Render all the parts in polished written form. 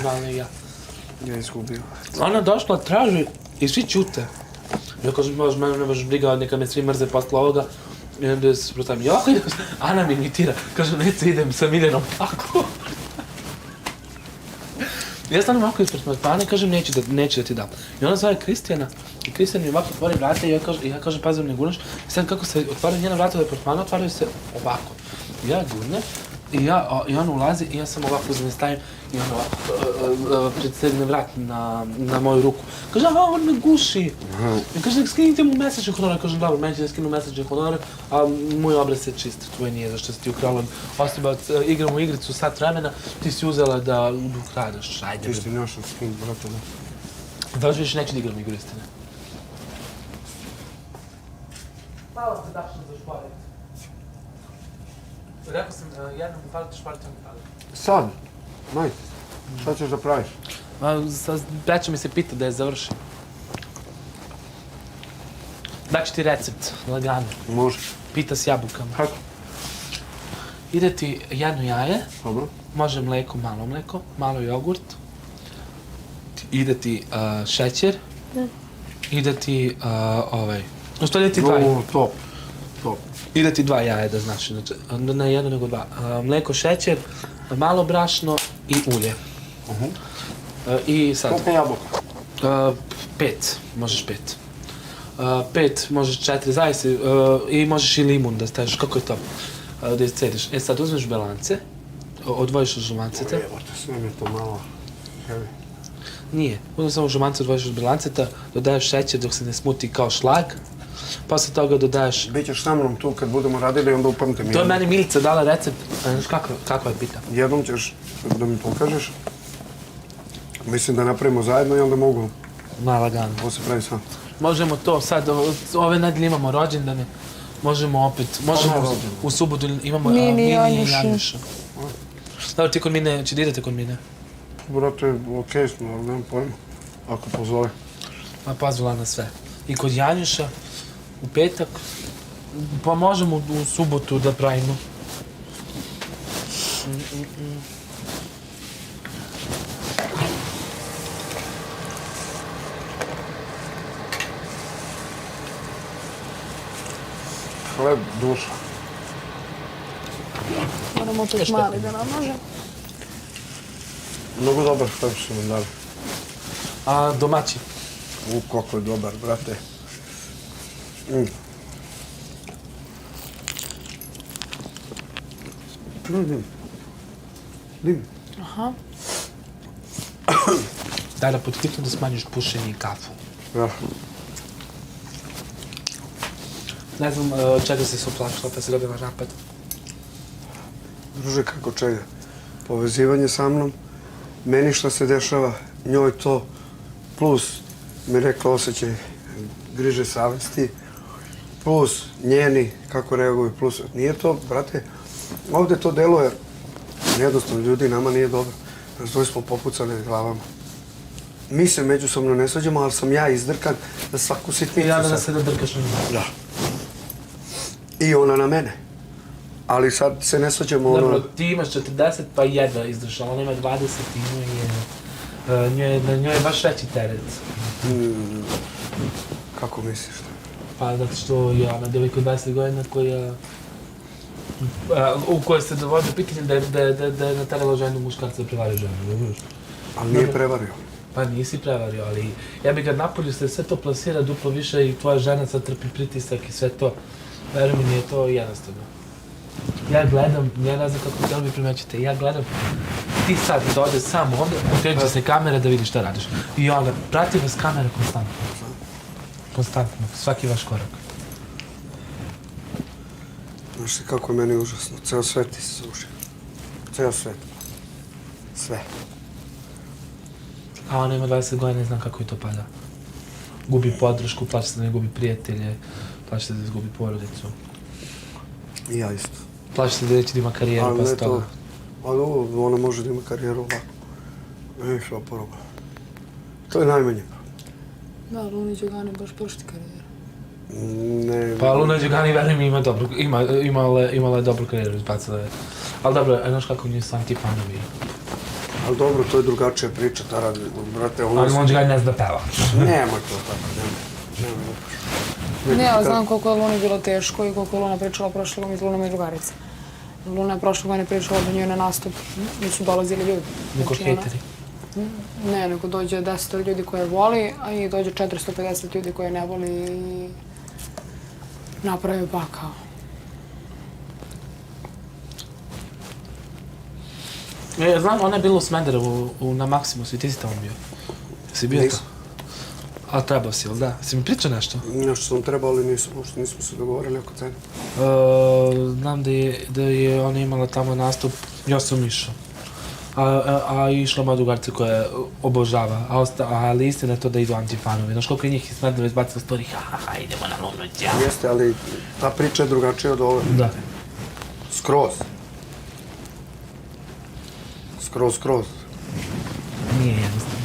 normalno i ja. Ja izgubio. Ona došla, traži i svi ćute. Ja kažem, mene ne možeš briga, neka me svi mrze posle ovoga. I onda se prostavim, jako idem, Ana mi imitira. Kažem, neće idem sa Miljenom tako. Ja stanem ovako ispred Marpane i kažem, neću da ti dam. I ona zove Kristijana. I Kristijan mi ovako otvori vrata i ja kažem, pazim, ne gurnaš. I sad kako se otvaraju njena vrata od apartmana, otvaraju se ovako. I ja gurnem. I ona ulazi i ja sam ovako uzmem stavim i ona ovako predsegne vrat na moju ruku. Kaže, on me guši. I kaže, nek skinite mu mesečne honore. Kažem, dobro, meni će da skinu mesečne honore, a moj obraz je čist, tvoj nije, zašto si ti ukrala osoba, igramo igricu sat vremena, ti si uzela da ukradaš, ajde. Ti si našao skin, brate, da. Da još više neću da igram igru, istine. Hvala se, Dašan, za šparit. Rekao sam, jednom mi palite šparit, jednom mi palite. Sad? Majte, šta ćeš da praviš? Braća mi se pita da je završim. Daću ti recept, lagano. Može. Pita s jabukama. Kako? Ide ti jedno jaje, Dobro. može mleko, malo jogurt. Ide ti šećer. Ide ti što ide ti dva jaja? Top. Ide ti dva jaja, da znaš, znači, ne jedno nego dva. Mleko, šećer, malo brašno i ulje. I sad... Koliko jabuka? 5, možeš 5. 5, možeš 4, zavisi, i možeš i limun da staviš, kako je to, da iscediš. E sad uzmeš belance, odvojiš od žumanceta. Jebote, sve mi je to malo heavy. Nije, uzmeš samo žumance, odvojiš od belanceta, dodaješ šećer dok se ne smuti kao šlag. Posle toga dodaješ... Bićeš sa mnom tu kad budemo radili, onda upamtim. To je meni Milica dala recept, znaš kako je pita. Jednom ćeš da mi pokažeš. Mislim da napravimo zajedno i onda mogu. Lagano. Ovo se pravi sam. Možemo to sad, ove nedelje imamo rođendane, možemo opet, u subotu imamo Mini i Janjuša. Dobro, ti kod Mine, će da idete kod Mine? Brate, okej smo, ali nemam pojma. Ako pozove. Ma pozvala na sve. I kod Janjuša, u petak, pa možemo u subotu da pravimo. Hleb, duša. Moramo opet mali da namaže. Mnogo dobar hleb su nam dali. A domaći? Koliko je dobar, brate. Dim. Aha. Daj da pod hitno da smanjiš pušenje i kafu. Ja. Ne znam čega si se uplašila pa si dobila napad. Druže, kako čega? Povezivanje sa mnom, meni šta se dešava, njoj to, plus mi rekla osjećaj griže savesti, plus njeni, kako reaguju, plus nije to, brate, ovde to deluje, jednostavno ljudi, nama nije dobro, nas dvoje smo popucane glavama. Mi se međusobno ne svađamo, ali sam ja izdrkan da svaku sitnicu... I ja da se da drkaš na njega. Da. I ona na mene. Ali sad se ne svađamo ono... Dobro, ti imaš 40 pa jedva izdržala, ona ima 20 i na njoj je baš veći teret. Kako misliš? Pa zato što je ona devojka od 20 godina u kojoj se dovodi pitanje da je naterala ženu muškarca da prevari ženu. Ali nije prevario. Pa nisi prevario, ali ja bih ga napolju se sve to plasira duplo više i tvoja žena sad trpi pritisak i sve to. Veruj mi, nije to jednostavno. Ja gledam, ja ne znam kako htjeli bi primećete, ja gledam, ti sad da ode sam ovdje, okreće se kamera da vidiš šta radiš. I onda, prati vas kamera konstantno. Konstantno, svaki vaš korak. Znaš ti kako je meni užasno, ceo svet ti se srušio. Ceo svet. Sve. A ona ima 20 godina i znam kako je to pada. Gubi podršku, plaće se da ne gubi prijatelje, plaće se da izgubi porodicu. I ja isto. Plaće se da neće da ima karijeru posle toga. Ali ona može da ima karijeru ovako. Ne, što poroba. To je najmanje. Da, Luna Đugani baš pušti karijeru. Ne... Pa Luna Đugani, verujem, imala je dobru karijeru, izbacila je. Ali dobro, znaš kako njoj sam ti fanovi. Ali dobro, to je drugačija priča, Tara, brate, ono... Ali on ga ne zna da peva. Nemoj to tako, nemoj. Ne, ali znam koliko je Luni bilo teško i koliko je Luna pričala prošle godine, Luna mi je drugarica. Luna je prošle godine pričala da njoj na nastup nisu dolazili ljudi. Niko Znači, ona- hejteri. Ne, nego dođe 10 ljudi koje voli, a i dođe 450 ljudi koje ne voli i napravi pakao. Znam, ona je bila u Smederevu, na Maksimusu i ti si tamo bio. Si bio Nisam. to? Ali trebao si, jel da? Si mi pričao nešto? Nešto sam trebao, ali nismo se dogovorili oko cene. Znam da je ona imala tamo nastup, ja sam išao. A išla moja drugarica koja obožava, ali istina je to da idu antifanovi. Znaš koliko je njih iz Smedereva izbacilo story, ha, idemo na Lunu, ja. Jeste, ali ta priča je drugačija od ove. Da. Skroz. Skroz. Nije jednostavno.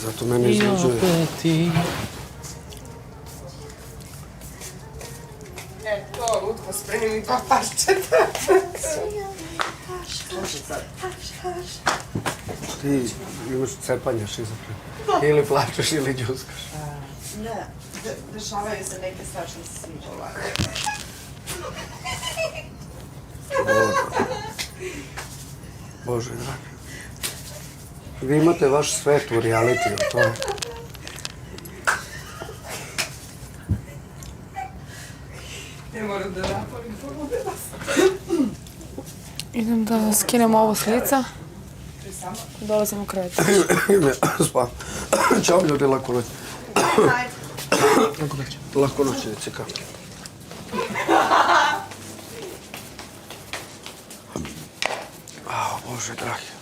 Zato mene I iznenađuje. opet ti. To, Lutko, spremi pa parčeta. Ti imaš cepanje šizofren. Ili plačeš ili džuskaš. Ne, dešavaju se neke strašne situacije. Bože dragi. Vi imate vaš svet u realitiju, to je. Ne moram da naporim, pogodila sam. Idem da skinem ovo s lica. Dolazim u krevet. Ne, spavam. Ćao ljudi, lako noć. Lako noć, cika. Bože dragi.